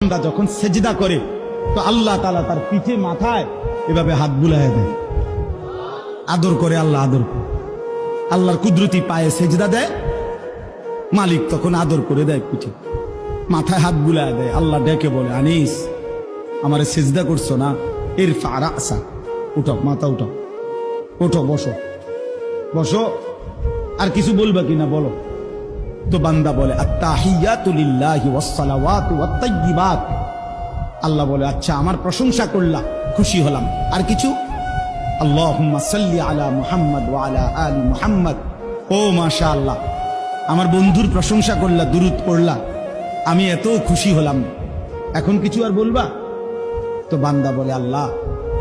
বান্দা যখন সেজদা করে তো আল্লাহ তাআলা তার পিঠে মাথায় এভাবে হাত বুলায় দেয়, আদর করে। আল্লাহ আদর করে, আল্লাহর কুদরতি পায়ে সেজদা দেয়, মালিক তখন আদর করে দেয়, পিঠে মাথায় হাত বুলায় দেয়। আল্লাহ ডেকে বলে, আনিস আমারে সেজদা করছো না, ইরফা রাসা, উঠো, মাথা উঠো, ওঠো, বসো বসো। আর কিছু বলবা কিনা বলো। তো বান্দা বলে, আত্তাহিয়াতু লিল্লাহি ওয়াস সালাওয়াতু ওয়াত তাইয়্যিবাত। আল্লাহ বলে, আচ্ছা আমার প্রশংসা করলা, খুশি হলাম, আর কিছু? আল্লাহুম্মা সাল্লি আলা মুহাম্মদ ওয়া আলা আলি মুহাম্মদ। ও মাশাআল্লাহ, আমার বন্ধুর প্রশংসা করলা, দুরূদ পড়লা, আমি এত খুশি হলাম, এখন কিছু আর বলবা? তো বান্দা বলে, আল্লাহ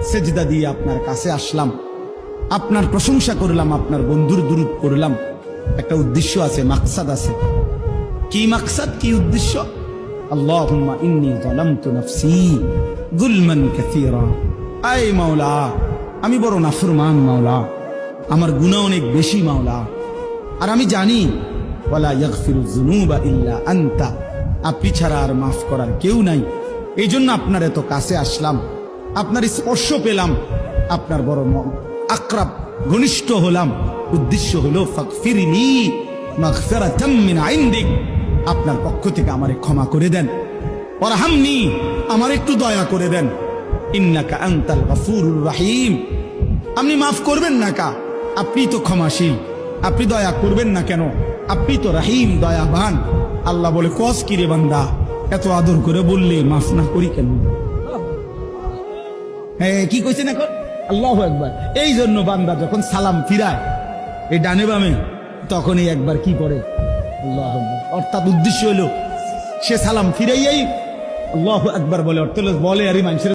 সেজদা দিয়ে আপনার কাছে আসলাম, আপনার প্রশংসা করলাম, আপনার বন্ধুর দুরূদ পড়লাম, একটা উদ্দেশ্য আছে, মাকসাদ আছে। কি মাকসাদ, কি উদ্দেশ্য? আল্লাহুম্মা ইন্নী যালামতু নাফসি যুলমান কাসীরা। আয় মাওলা, আমি বড় নাফরমান মাওলা, আমার গুনাহ অনেক বেশি মাওলা, আর আমি জানি ওয়ালা ইয়াগফিরুয যুনুবা ইল্লা আনতা, আপনি ছাড়া আর মাফ করার কেউ নাই। এই জন্য আপনার এত কাছে আসলাম, আপনার স্পর্শ পেলাম, আপনার বড় আকরাব ঘনিষ্ঠ হলাম। উদ্দেশ্য হলো ফাগফিরলি মাগফিরাতাম মিন ইনদিক, আপনার পক্ষ থেকে আমারে ক্ষমা করে দেন। ওয়ারহামনি, আমার একটু দয়া করে দেন। ইন্নাকা আনতাল গফুরুর রহিম, আপনি মাফ করবেন না কা? আপনি তো ক্ষমাশীল, আপনি দয়া করবেন না কেন? আপনি তো রহিম, দয়াবান। আল্লাহ বলে, কস কি রে বান্দা, এত আদর করে বললে মাফ না করি কেন? হ্যাঁ, কি কইছেন এখন? আল্লাহু আকবার। এই জন্য বান্দা যখন সালাম ফিরায় এই ডানে বামে, তখনই একবার কি করে? আল্লাহু আকবার। অর্থাৎ উদ্দেশ্য হলো সে সালাম ফিরাইয়াই আল্লাহু আকবার বলে, অর্থ বলে আর মানুষের